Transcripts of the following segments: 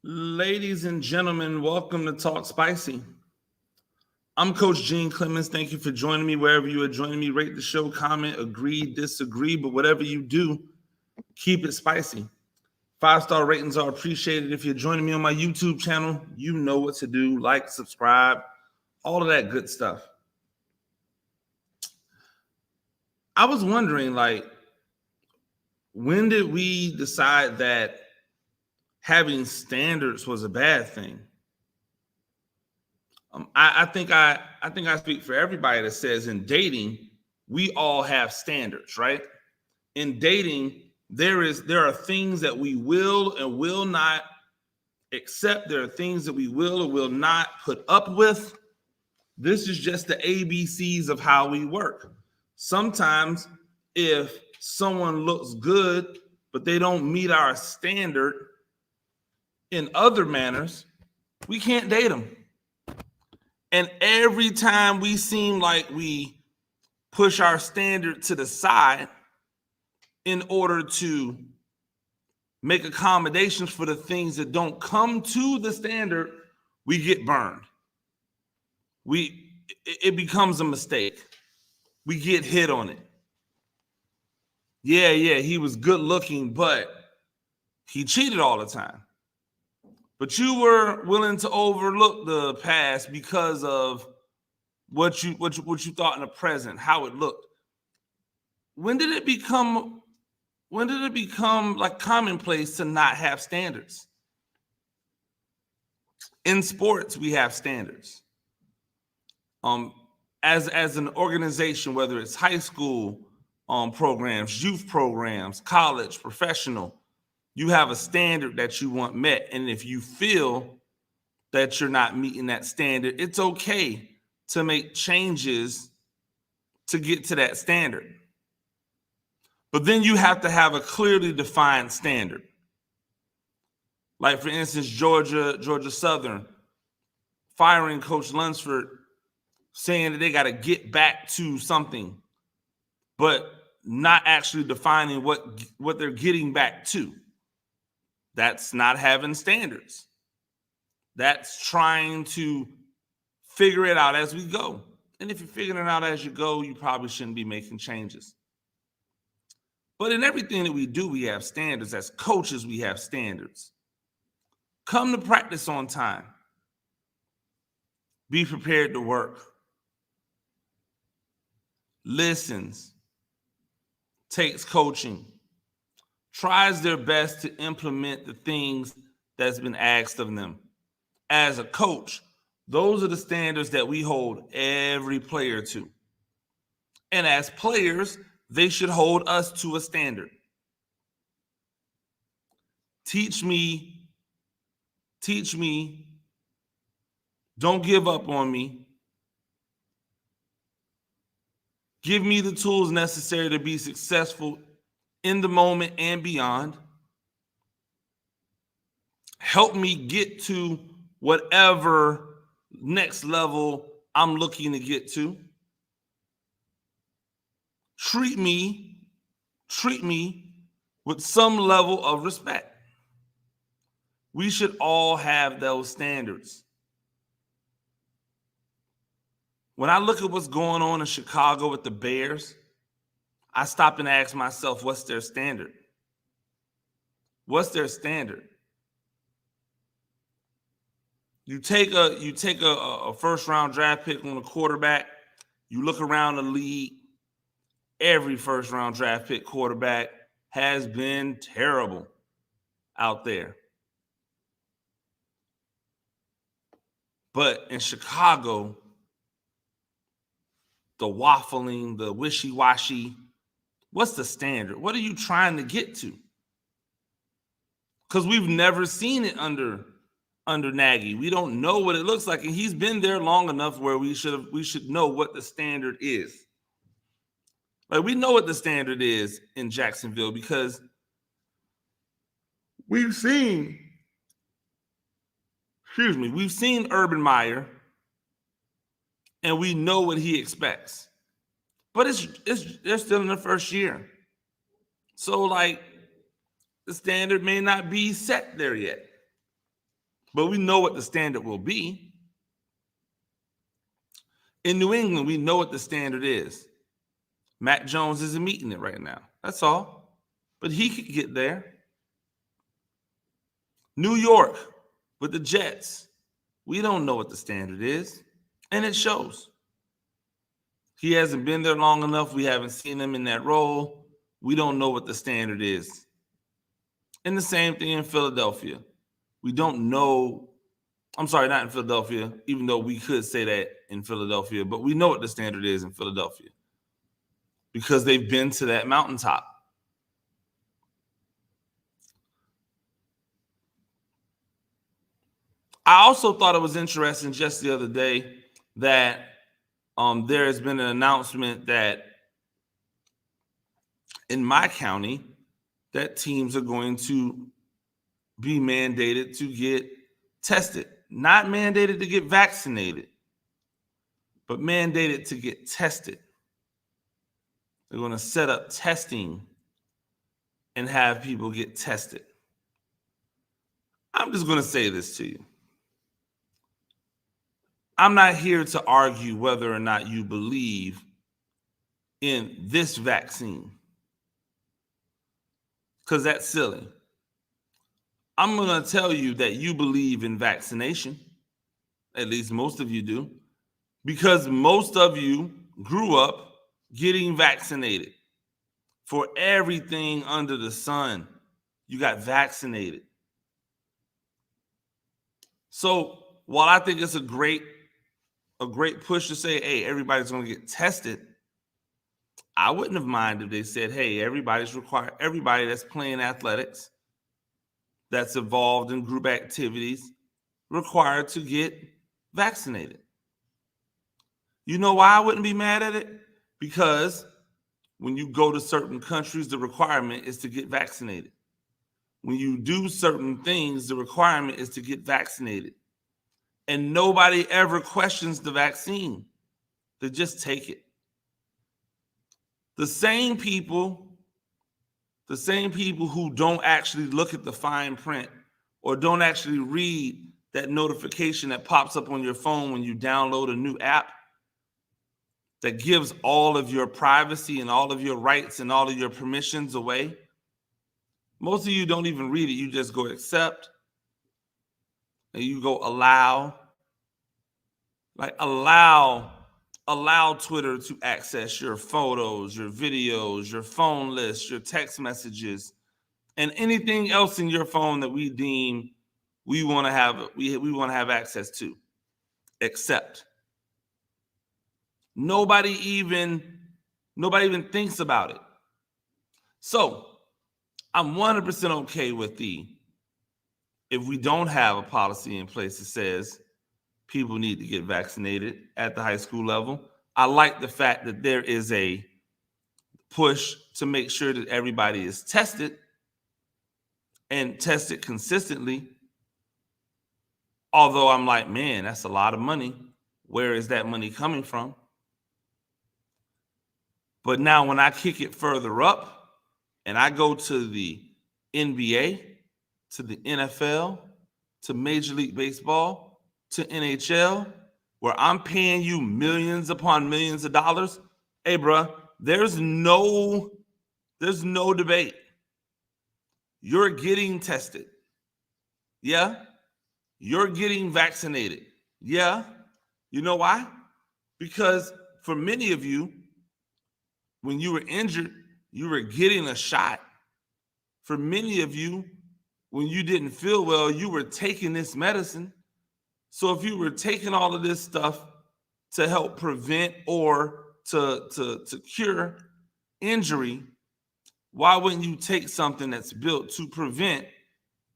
Ladies and gentlemen, welcome to Talk Spicy. I'm Coach Gene Clemens. Thank you for joining me wherever you are joining me. Rate the show, comment, agree, disagree, but whatever you do, keep it spicy. 5-star ratings are appreciated. If you're joining me on my YouTube channel, you know what to do. Like, subscribe, all of that good stuff. I was wondering, when did we decide that having standards was a bad thing? I think I speak for everybody that says in dating we all have standards, right? In dating, there are things that we will and will not accept. There are things that we will or will not put up with. This is just the ABCs of how we work. Sometimes, if someone looks good but they don't meet our standard in other manners, we can't date them. And every time we seem like we push our standard to the side in order to make accommodations for the things that don't come to the standard, we get burned. It becomes a mistake. We get hit on it. Yeah, he was good looking, but he cheated all the time. But you were willing to overlook the past because of what you thought in the present, how it looked. When did it become like commonplace to not have standards? In sports, we have standards. As an organization, whether it's high school programs, youth programs, college, professional, you have a standard that you want met. And if you feel that you're not meeting that standard, it's okay to make changes to get to that standard. But then you have to have a clearly defined standard. Like, for instance, Georgia Southern firing Coach Lunsford, saying that they got to get back to something, but not actually defining what they're getting back to. That's not having standards. That's trying to figure it out as we go. And if you're figuring it out as you go, you probably shouldn't be making changes. But in everything that we do, we have standards. As coaches, we have standards. Come to practice on time. Be prepared to work. Listens. Takes coaching. Tries their best to implement the things that's been asked of them. As a coach, those are the standards that we hold every player to. And as players, they should hold us to a standard. Teach me. Don't give up on me. Give me the tools necessary to be successful in the moment and beyond. Help me get to whatever next level I'm looking to get to. Treat me with some level of respect. We should all have those standards. When I look at what's going on in Chicago with the Bears, I stop and ask myself, what's their standard? What's their standard? You take a first round draft pick on a quarterback. You look around the league. Every first round draft pick quarterback has been terrible out there. But in Chicago, the waffling, the wishy-washy, what's the standard? What are you trying to get to? Because we've never seen it under Nagy. We don't know what it looks like, and he's been there long enough where we should know what the standard is. Like, we know what the standard is in Jacksonville because we've seen Urban Meyer, and we know what he expects. But they're still in the first year. So, the standard may not be set there yet. but we know what the standard will be. In New England, we know what the standard is. Mac Jones isn't meeting it right now. That's all. But he could get there. New York with the Jets, we don't know what the standard is, and it shows. He hasn't been there long enough. We haven't seen him in that role. We don't know what the standard is. And the same thing in Philadelphia. We don't know. I'm sorry, not in Philadelphia, even though we could say that in Philadelphia, but we know what the standard is in Philadelphia because they've been to that mountaintop. I also thought it was interesting just the other day that there has been an announcement that in my county that teams are going to be mandated to get tested, not mandated to get vaccinated, but mandated to get tested. They're going to set up testing and have people get tested. I'm just going to say this to you. I'm not here to argue whether or not you believe in this vaccine, because that's silly. I'm going to tell you that you believe in vaccination. At least most of you do, because most of you grew up getting vaccinated for everything under the sun. You got vaccinated. So while I think it's a great push to say, hey, everybody's going to get tested, I wouldn't have minded if they said, hey, everybody that's playing athletics, that's involved in group activities, required to get vaccinated. You know why I wouldn't be mad at it? Because when you go to certain countries, the requirement is to get vaccinated. When you do certain things, the requirement is to get vaccinated. And nobody ever questions the vaccine. They just take it. The same people who don't actually look at the fine print or don't actually read that notification that pops up on your phone when you download a new app that gives all of your privacy and all of your rights and all of your permissions away. Most of you don't even read it. You just go accept and you go allow. Like allow Twitter to access your photos, your videos, your phone list, your text messages, and anything else in your phone that we deem we want to have access to. Accept. Nobody even thinks about it. So I'm 100% okay with if we don't have a policy in place that says people need to get vaccinated at the high school level. I like the fact that there is a push to make sure that everybody is tested and tested consistently. Although I'm like, man, that's a lot of money. Where is that money coming from? But now when I kick it further up and I go to the NBA, to the NFL, to Major League Baseball, to NHL, where I'm paying you millions upon millions of dollars, hey, bro, there's no debate. You're getting tested. Yeah. You're getting vaccinated. Yeah. You know why? Because for many of you, when you were injured, you were getting a shot. For many of you, when you didn't feel well, you were taking this medicine. So if you were taking all of this stuff to help prevent or to cure injury, why wouldn't you take something that's built to prevent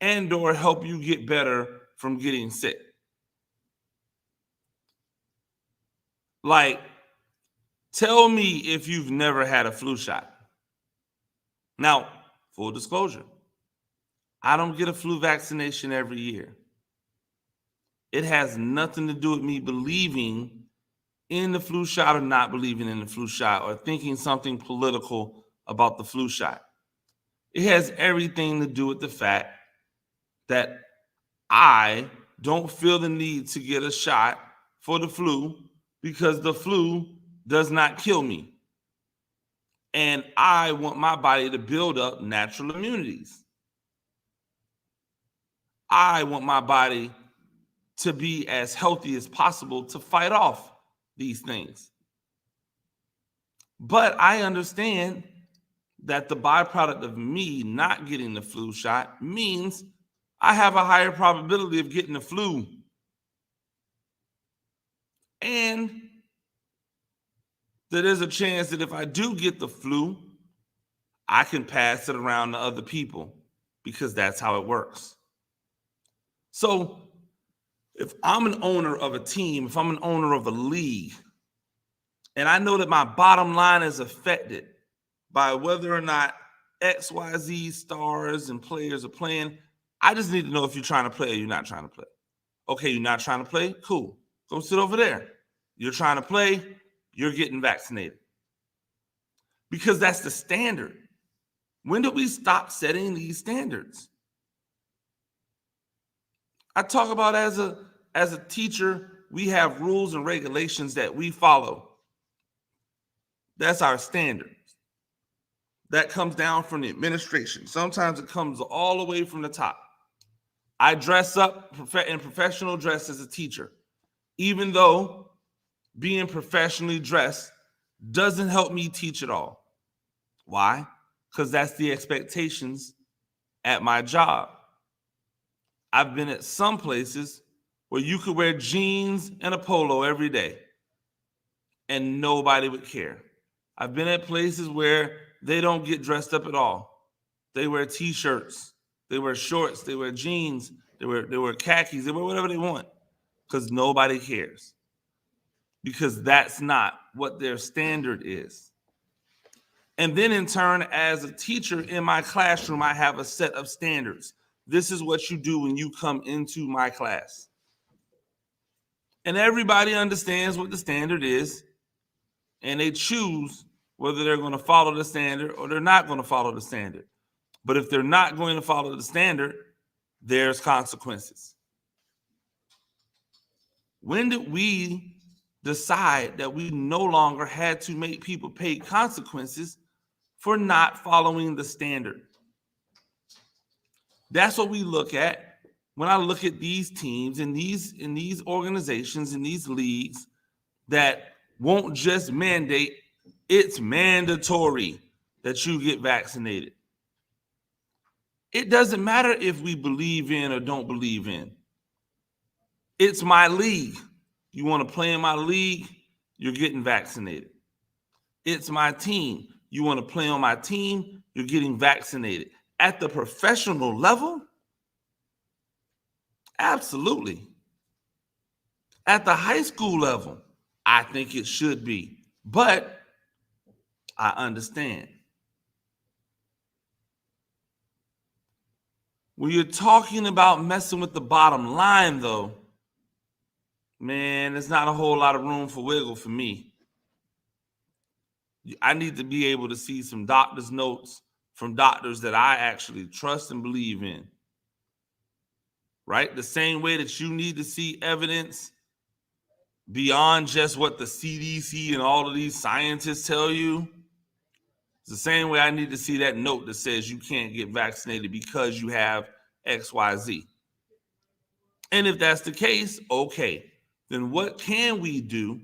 and or help you get better from getting sick? Like, tell me if you've never had a flu shot. Now, full disclosure, I don't get a flu vaccination every year. It has nothing to do with me believing in the flu shot or not believing in the flu shot or thinking something political about the flu shot. It has everything to do with the fact that I don't feel the need to get a shot for the flu because the flu does not kill me. And I want my body to build up natural immunities. I want my body to be as healthy as possible to fight off these things. But I understand that the byproduct of me not getting the flu shot means I have a higher probability of getting the flu. And there is a chance that if I do get the flu, I can pass it around to other people because that's how it works. So if I'm an owner of a team, if I'm an owner of a league, and I know that my bottom line is affected by whether or not XYZ stars and players are playing, I just need to know if you're trying to play or you're not trying to play. Okay, you're not trying to play? Cool. Go sit over there. You're trying to play, you're getting vaccinated. Because that's the standard. When did we stop setting these standards? I talk about as a teacher, we have rules and regulations that we follow. That's our standards. That comes down from the administration. Sometimes it comes all the way from the top. I dress up in professional dress as a teacher, even though being professionally dressed doesn't help me teach at all. Why? Because that's the expectations at my job. I've been at some places where you could wear jeans and a polo every day and nobody would care. I've been at places where they don't get dressed up at all. They wear t-shirts, they wear shorts, they wear jeans, they wear khakis, they wear whatever they want because nobody cares. Because that's not what their standard is. And then in turn, as a teacher in my classroom, I have a set of standards. This is what you do when you come into my class. And everybody understands what the standard is, and they choose whether they're going to follow the standard or they're not going to follow the standard. But if they're not going to follow the standard, there's consequences. When did we decide that we no longer had to make people pay consequences for not following the standard? That's what we look at when I look at these teams and these organizations and these leagues that won't just mandate, it's mandatory that you get vaccinated. It doesn't matter if we believe in or don't believe in. It's my league. You want to play in my league, you're getting vaccinated. It's my team. You want to play on my team, you're getting vaccinated. At the professional level, absolutely. At the high school level, I think it should be. But I understand. When you're talking about messing with the bottom line, though, man, there's not a whole lot of room for wiggle for me. I need to be able to see some doctor's notes from doctors that I actually trust and believe in. Right? The same way that you need to see evidence beyond just what the CDC and all of these scientists tell you. It's the same way I need to see that note that says you can't get vaccinated because you have XYZ. And if that's the case, okay, then what can we do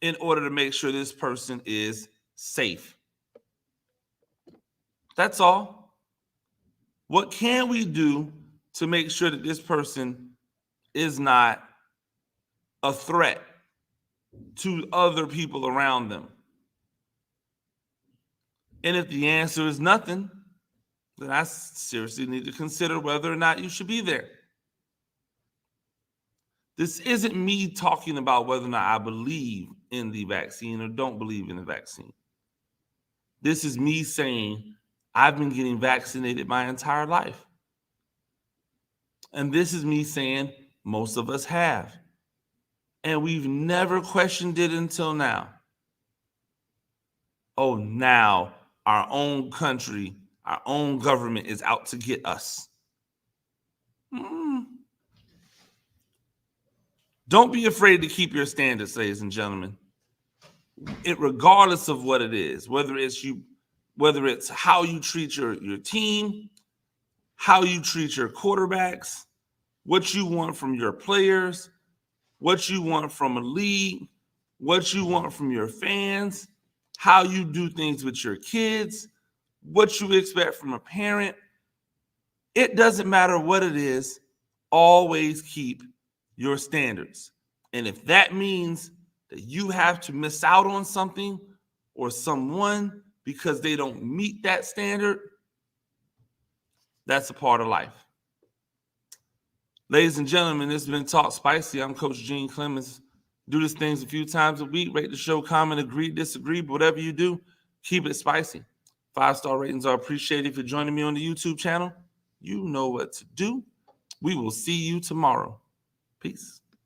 in order to make sure this person is safe? That's all. What can we do to make sure that this person is not a threat to other people around them? And if the answer is nothing, then I seriously need to consider whether or not you should be there. This isn't me talking about whether or not I believe in the vaccine or don't believe in the vaccine. This is me saying I've been getting vaccinated my entire life. And this is me saying most of us have. And we've never questioned it until now. Oh, now our own country, our own government is out to get us. Don't be afraid to keep your standards, ladies and gentlemen. Regardless of what it is, whether it's how you treat your team, how you treat your quarterbacks, what you want from your players, what you want from a league, what you want from your fans, how you do things with your kids, what you expect from a parent. It doesn't matter what it is, always keep your standards. And if that means that you have to miss out on something or someone because they don't meet that standard, that's a part of life. Ladies and gentlemen, this has been Talk Spicy. I'm Coach Gene Clemens. Do these things a few times a week. Rate the show, comment, agree, disagree. But whatever you do, keep it spicy. 5-star ratings are appreciated. For joining me on the YouTube channel, you know what to do. We will see you tomorrow. Peace.